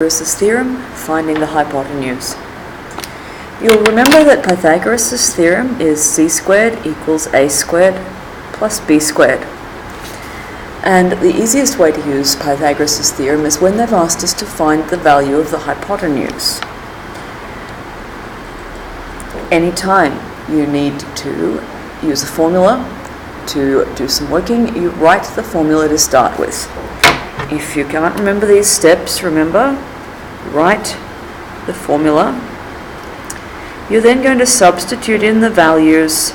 Pythagoras' theorem, finding the hypotenuse. You'll remember that Pythagoras' theorem is c squared equals a squared plus b squared. And the easiest way to use Pythagoras' theorem is when they've asked us to find the value of the hypotenuse. Anytime you need to use a formula to do some working, you write the formula to start with. If you can't remember these steps, remember, write the formula. You're then going to substitute in the values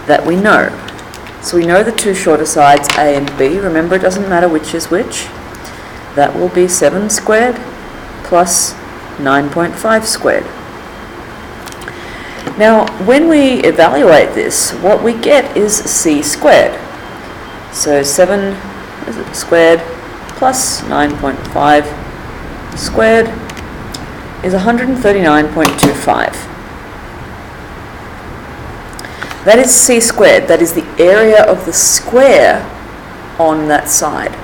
that we know. So we know the two shorter sides, a and b. Remember, it doesn't matter which is which. That will be 7 squared plus 9.5 squared. Now, when we evaluate this, what we get is c squared. So 7 squared plus 9.5 squared is 139.25. That is c squared. That is the area of the square on that side.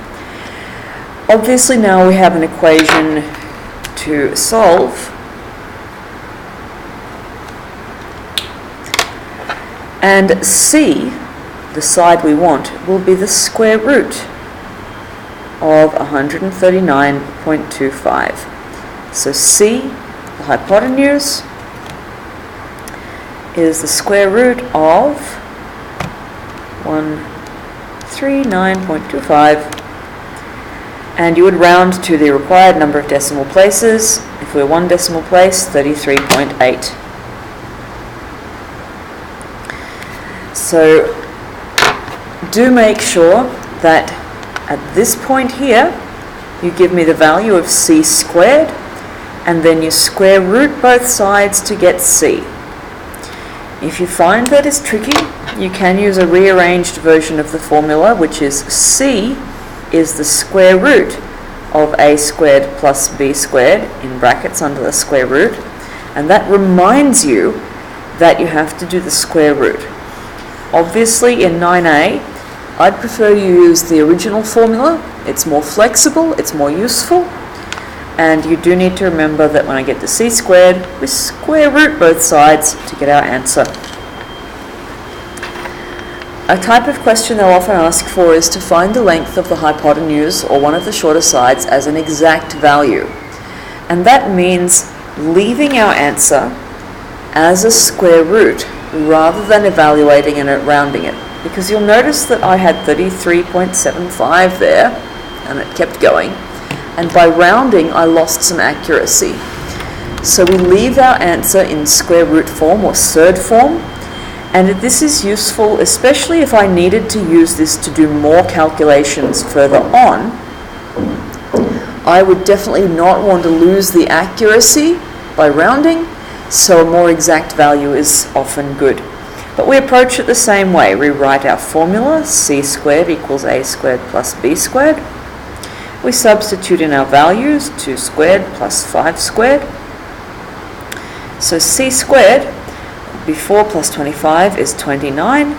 Obviously now we have an equation to solve. And c, the side we want, will be the square root of 139.25. So c, the hypotenuse, is the square root of 139.25, and you would round to the required number of decimal places. If we're one decimal place, 33.8. So do make sure that at this point here you give me the value of c squared, and then you square root both sides to get c. If you find that is tricky, you can use a rearranged version of the formula, which is c is the square root of a squared plus b squared, in brackets under the square root, and that reminds you that you have to do the square root. Obviously in 9a, I'd prefer you use the original formula. It's more flexible, it's more useful, and you do need to remember that when I get to c squared, we square root both sides to get our answer. A type of question they'll often ask for is to find the length of the hypotenuse or one of the shorter sides as an exact value. And that means leaving our answer as a square root rather than evaluating and rounding it. Because you'll notice that I had 33.75 there, and it kept going. And by rounding, I lost some accuracy. So we leave our answer in square root form or surd form, and this is useful especially if I needed to use this to do more calculations further on. I would definitely not want to lose the accuracy by rounding, so a more exact value is often good. But we approach it the same way. We write our formula, c squared equals a squared plus b squared. We substitute in our values, 2 squared plus 5 squared. So c squared, before plus 25, is 29.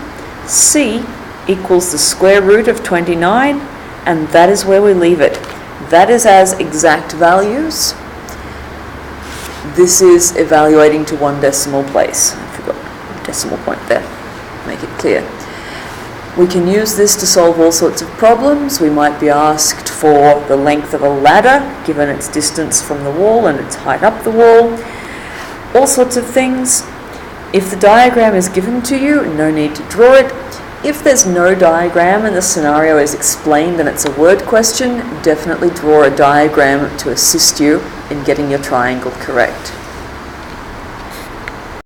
C equals the square root of 29, and that is where we leave it. That is as exact values. This is evaluating to one decimal place. I forgot the decimal point there. Make it clear. We can use this to solve all sorts of problems. We might be asked for the length of a ladder, given its distance from the wall and its height up the wall. All sorts of things. If the diagram is given to you, no need to draw it. If there's no diagram and the scenario is explained and it's a word question, definitely draw a diagram to assist you in getting your triangle correct.